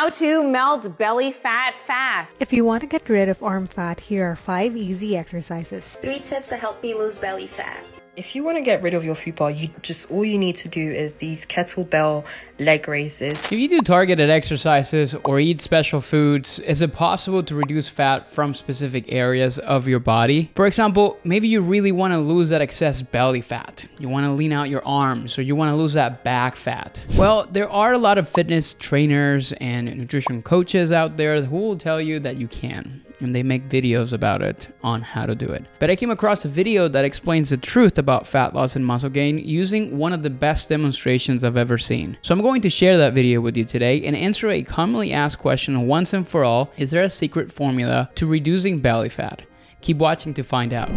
How to melt belly fat fast. If you want to get rid of arm fat, here are 5 easy exercises. 3 tips to help you lose belly fat. If you want to get rid of your fupa, all you need to do is these kettlebell leg raises. If you do targeted exercises or eat special foods, is it possible to reduce fat from specific areas of your body? For example, maybe you really want to lose that excess belly fat. You want to lean out your arms, or you want to lose that back fat. Well, there are a lot of fitness trainers and nutrition coaches out there who will tell you that you can. And they make videos about it on how to do it. But I came across a video that explains the truth about fat loss and muscle gain using one of the best demonstrations I've ever seen. So I'm going to share that video with you today and answer a commonly asked question once and for all: is there a secret formula to reducing belly fat? Keep watching to find out.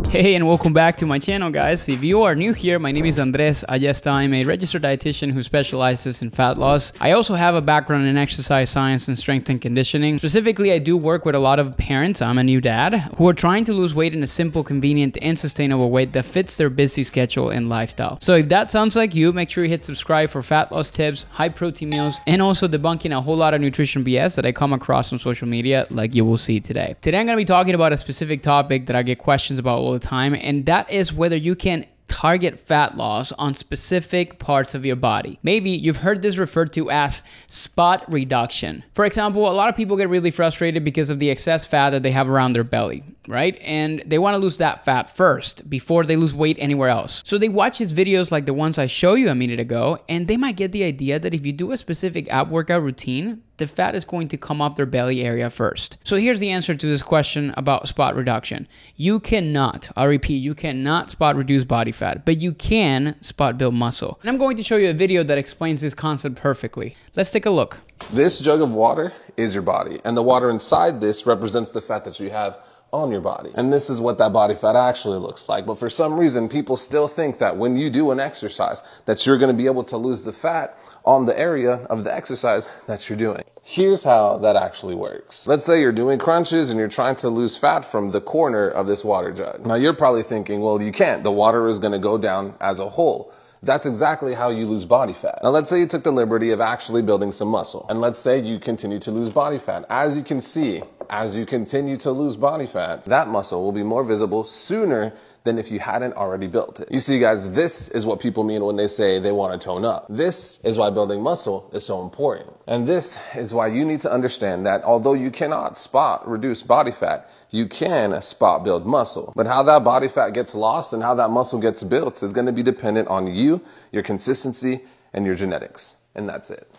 Hey, and welcome back to my channel, guys. If you are new here, my name is Andres Ayesta. I'm a registered dietitian who specializes in fat loss. I also have a background in exercise science and strength and conditioning. Specifically, I do work with a lot of parents, I'm a new dad, who are trying to lose weight in a simple, convenient, and sustainable way that fits their busy schedule and lifestyle. So if that sounds like you, make sure you hit subscribe for fat loss tips, high protein meals, and also debunking a whole lot of nutrition BS that I come across on social media, like you will see today. Today, I'm going to be talking about a specific topic that I get questions about all the time, and that is whether you can target fat loss on specific parts of your body. Maybe you've heard this referred to as spot reduction. For example, a lot of people get really frustrated because of the excess fat that they have around their belly, right? And they want to lose that fat first before they lose weight anywhere else. So they watch these videos like the ones I showed you a minute ago, and they might get the idea that if you do a specific ab workout routine, the fat is going to come off their belly area first. So here's the answer to this question about spot reduction. You cannot, I repeat, you cannot spot reduce body fat, but you can spot build muscle. And I'm going to show you a video that explains this concept perfectly. Let's take a look. This jug of water is your body, and the water inside this represents the fat that you have on your body. And this is what that body fat actually looks like. But for some reason, people still think that when you do an exercise, that you're going to be able to lose the fat on the area of the exercise that you're doing. Here's how that actually works. Let's say you're doing crunches and you're trying to lose fat from the corner of this water jug. Now you're probably thinking, well, you can't. The water is going to go down as a whole. That's exactly how you lose body fat. Now let's say you took the liberty of actually building some muscle. And let's say you continue to lose body fat. As you can see, as you continue to lose body fat, that muscle will be more visible sooner than if you hadn't already built it. You see, guys, this is what people mean when they say they want to tone up. This is why building muscle is so important. And this is why you need to understand that although you cannot spot reduce body fat, you can spot build muscle. But how that body fat gets lost and how that muscle gets built is going to be dependent on you, your consistency, and your genetics. And that's it.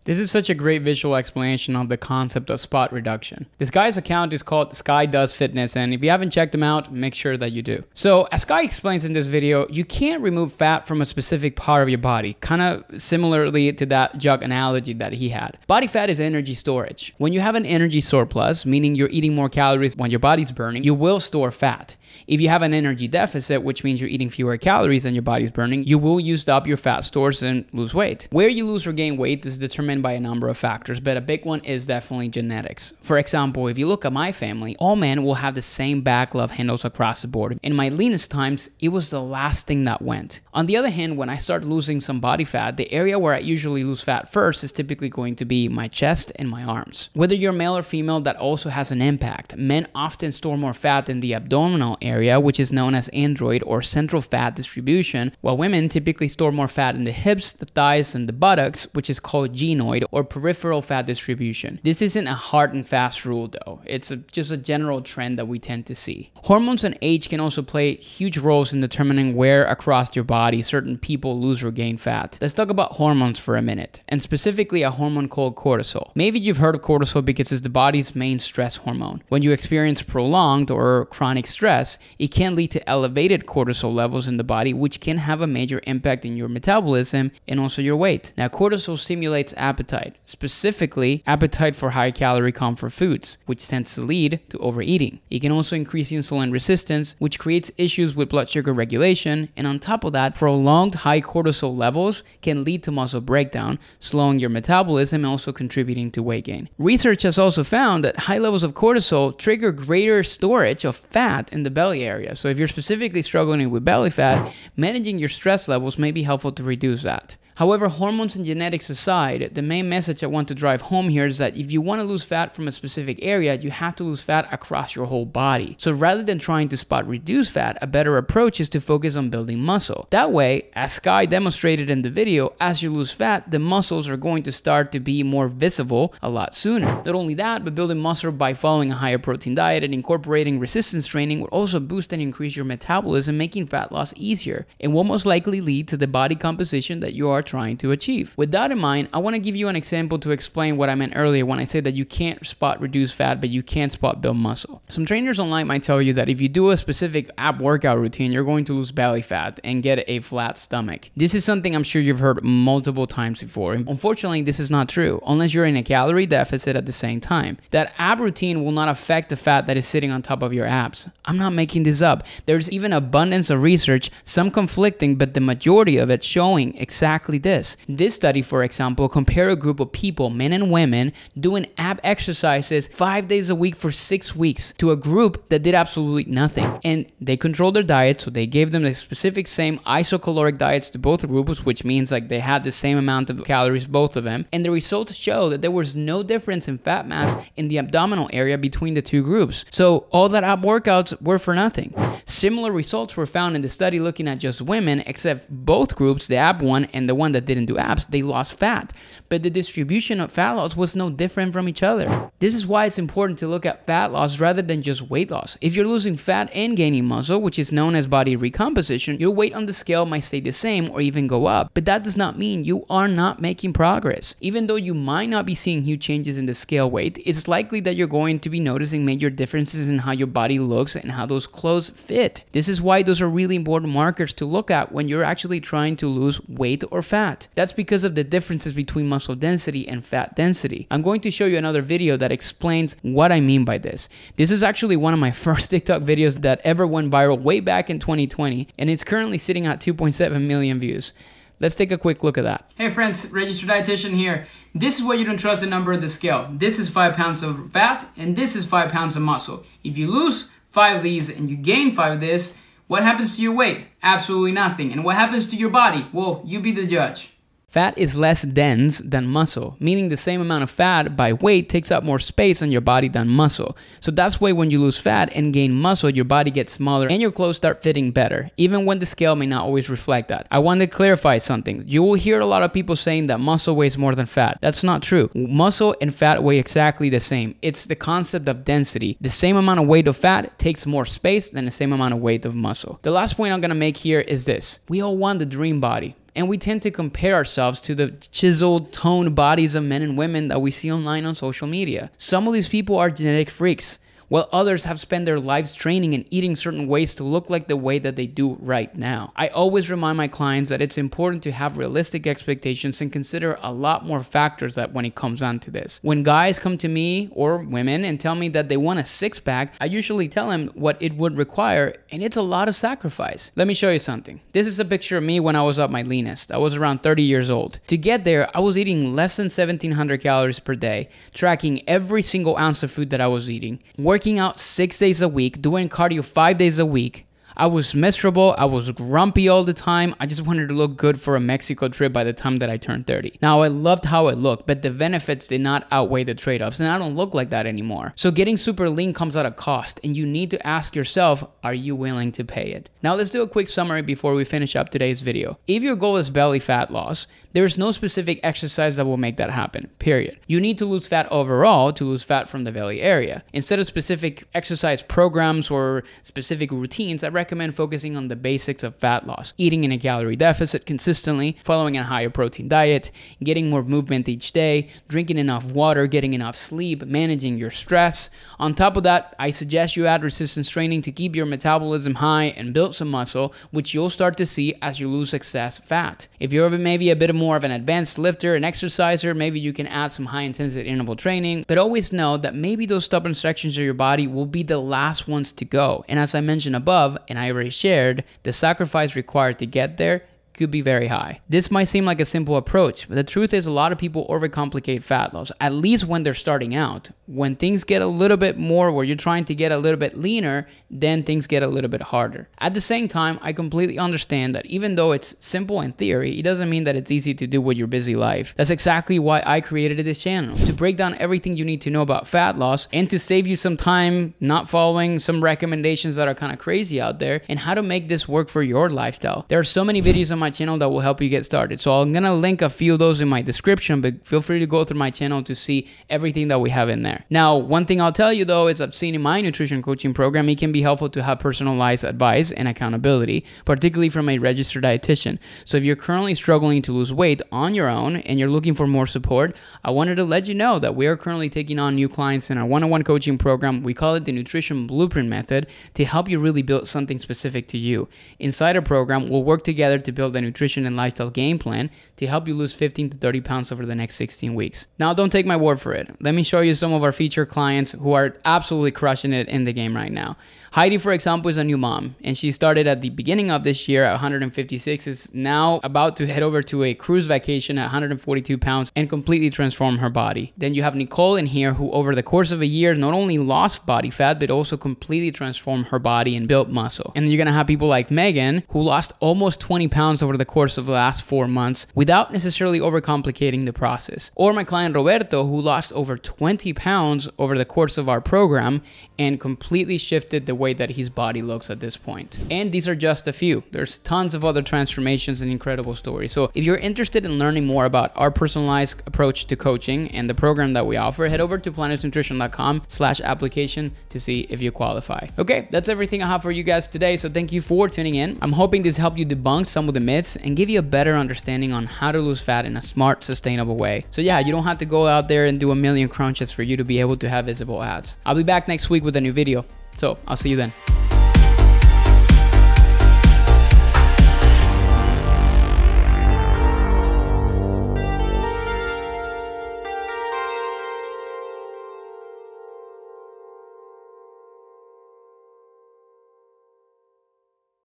This is such a great visual explanation of the concept of spot reduction. This guy's account is called Sky Does Fitness, and if you haven't checked him out, make sure that you do. So, as Sky explains in this video, you can't remove fat from a specific part of your body, kind of similarly to that jug analogy that he had. Body fat is energy storage. When you have an energy surplus, meaning you're eating more calories when your body's burning, you will store fat. If you have an energy deficit, which means you're eating fewer calories than your body's burning, you will use up your fat stores and lose weight. Where you lose or gain weight is determined by a number of factors, but a big one is definitely genetics. For example, if you look at my family, all men will have the same back love handles across the board. In my leanest times, it was the last thing that went. On the other hand, when I start losing some body fat, the area where I usually lose fat first is typically going to be my chest and my arms. Whether you're male or female, that also has an impact. Men often store more fat in the abdominal area, which is known as android or central fat distribution, while women typically store more fat in the hips, the thighs, and the buttocks, which is called genoid or peripheral fat distribution. This isn't a hard and fast rule though. It's just a general trend that we tend to see. Hormones and age can also play huge roles in determining where across your body certain people lose or gain fat. Let's talk about hormones for a minute, and specifically a hormone called cortisol. Maybe you've heard of cortisol because it's the body's main stress hormone. When you experience prolonged or chronic stress, it can lead to elevated cortisol levels in the body, which can have a major impact in your metabolism and also your weight. Now, cortisol stimulates appetite, specifically appetite for high-calorie comfort foods, which tends to lead to overeating. It can also increase insulin resistance, which creates issues with blood sugar regulation, and on top of that, prolonged high cortisol levels can lead to muscle breakdown, slowing your metabolism and also contributing to weight gain. Research has also found that high levels of cortisol trigger greater storage of fat in the belly area. So if you're specifically struggling with belly fat, managing your stress levels may be helpful to reduce that. However, hormones and genetics aside, the main message I want to drive home here is that if you want to lose fat from a specific area, you have to lose fat across your whole body. So rather than trying to spot reduce fat, a better approach is to focus on building muscle. That way, as Sky demonstrated in the video, as you lose fat, the muscles are going to start to be more visible a lot sooner. Not only that, but building muscle by following a higher protein diet and incorporating resistance training will also boost and increase your metabolism, making fat loss easier, and will most likely lead to the body composition that you are trying to achieve. With that in mind, I want to give you an example to explain what I meant earlier when I said that you can't spot reduce fat, but you can spot build muscle. Some trainers online might tell you that if you do a specific ab workout routine, you're going to lose belly fat and get a flat stomach. This is something I'm sure you've heard multiple times before. Unfortunately, this is not true, unless you're in a calorie deficit at the same time. That ab routine will not affect the fat that is sitting on top of your abs. I'm not making this up. There's even abundance of research, some conflicting, but the majority of it showing exactly this. This study, for example, compared a group of people, men and women, doing ab exercises 5 days a week for 6 weeks to a group that did absolutely nothing. And they controlled their diet, so they gave them the specific same isocaloric diets to both groups, which means like they had the same amount of calories, both of them. And the results show that there was no difference in fat mass in the abdominal area between the two groups. So all that ab workouts were for nothing. Similar results were found in the study looking at just women, except both groups, the ab one and the one that didn't do abs, they lost fat. But the distribution of fat loss was no different from each other. This is why it's important to look at fat loss rather than just weight loss. If you're losing fat and gaining muscle, which is known as body recomposition, your weight on the scale might stay the same or even go up. But that does not mean you are not making progress. Even though you might not be seeing huge changes in the scale weight, it's likely that you're going to be noticing major differences in how your body looks and how those clothes fit. This is why those are really important markers to look at when you're actually trying to lose weight or fat. That's because of the differences between muscle density and fat density. I'm going to show you another video that explains what I mean by this. This is actually one of my first TikTok videos that ever went viral way back in 2020, and it's currently sitting at 2.7 million views. Let's take a quick look at that. Hey friends, registered dietitian here. This is why you don't trust the number of the scale. This is 5 pounds of fat, and this is 5 pounds of muscle. If you lose 5 of these and you gain 5 of this, what happens to your weight? Absolutely nothing. And what happens to your body? Well, you be the judge. Fat is less dense than muscle, meaning the same amount of fat by weight takes up more space on your body than muscle. So that's why when you lose fat and gain muscle, your body gets smaller and your clothes start fitting better, even when the scale may not always reflect that. I want to clarify something. You will hear a lot of people saying that muscle weighs more than fat. That's not true. Muscle and fat weigh exactly the same. It's the concept of density. The same amount of weight of fat takes more space than the same amount of weight of muscle. The last point I'm going to make here is this. We all want the dream body. And we tend to compare ourselves to the chiseled, toned bodies of men and women that we see online on social media. Some of these people are genetic freaks, while others have spent their lives training and eating certain ways to look like the way that they do right now. I always remind my clients that it's important to have realistic expectations and consider a lot more factors that when it comes down to this. When guys come to me or women and tell me that they want a six-pack, I usually tell them what it would require, and it's a lot of sacrifice. Let me show you something. This is a picture of me when I was at my leanest. I was around 30 years old. To get there, I was eating less than 1,700 calories per day, tracking every single ounce of food that I was eating, working out 6 days a week, doing cardio 5 days a week. I was miserable. I was grumpy all the time. I just wanted to look good for a Mexico trip by the time that I turned 30. Now, I loved how I looked, but the benefits did not outweigh the trade-offs, and I don't look like that anymore. So getting super lean comes at a cost, and you need to ask yourself, are you willing to pay it? Now, let's do a quick summary before we finish up today's video. If your goal is belly fat loss, there's no specific exercise that will make that happen, period. You need to lose fat overall to lose fat from the belly area. Instead of specific exercise programs or specific routines, I recommend recommend focusing on the basics of fat loss, eating in a calorie deficit consistently, following a higher protein diet, getting more movement each day, drinking enough water, getting enough sleep, managing your stress. On top of that, I suggest you add resistance training to keep your metabolism high and build some muscle, which you'll start to see as you lose excess fat. If you're maybe a bit more of an advanced lifter and exerciser, maybe you can add some high intensity interval training, but always know that maybe those stubborn sections of your body will be the last ones to go. And as I mentioned above, and I already shared, the sacrifice required to get there could be very high. This might seem like a simple approach, but the truth is a lot of people overcomplicate fat loss, at least when they're starting out. When things get a little bit more, where you're trying to get a little bit leaner, then things get a little bit harder. At the same time, I completely understand that even though it's simple in theory, it doesn't mean that it's easy to do with your busy life. That's exactly why I created this channel, to break down everything you need to know about fat loss and to save you some time not following some recommendations that are kind of crazy out there, and how to make this work for your lifestyle. There are so many videos on my channel that will help you get started. So I'm gonna link a few of those in my description, but feel free to go through my channel to see everything that we have in there. Now, one thing I'll tell you though is I've seen in my nutrition coaching program, it can be helpful to have personalized advice and accountability, particularly from a registered dietitian. So if you're currently struggling to lose weight on your own and you're looking for more support, I wanted to let you know that we are currently taking on new clients in our one-on-one coaching program. We call it the Nutrition Blueprint Method, to help you really build something specific to you. Inside our program, we'll work together to build a nutrition and lifestyle game plan to help you lose 15 to 30 pounds over the next 16 weeks. Now, don't take my word for it. Let me show you some of our featured clients who are absolutely crushing it in the game right now. Heidi, for example, is a new mom, and she started at the beginning of this year at 156, is now about to head over to a cruise vacation at 142 pounds and completely transform her body. Then you have Nicole in here, who over the course of a year not only lost body fat, but also completely transformed her body and built muscle. And you're gonna have people like Megan, who lost almost 20 pounds over the course of the last 4 months without necessarily overcomplicating the process. Or my client Roberto, who lost over 20 pounds over the course of our program and completely shifted the way that his body looks at this point. And these are just a few. There's tons of other transformations and incredible stories. So if you're interested in learning more about our personalized approach to coaching and the program that we offer, head over to planetsnutrition.com/application to see if you qualify. Okay, that's everything I have for you guys today. So thank you for tuning in. I'm hoping this helped you debunk some of the myths and give you a better understanding on how to lose fat in a smart, sustainable way. So yeah, you don't have to go out there and do a million crunches for you to be able to have visible abs. I'll be back next week with a new video. So I'll see you then.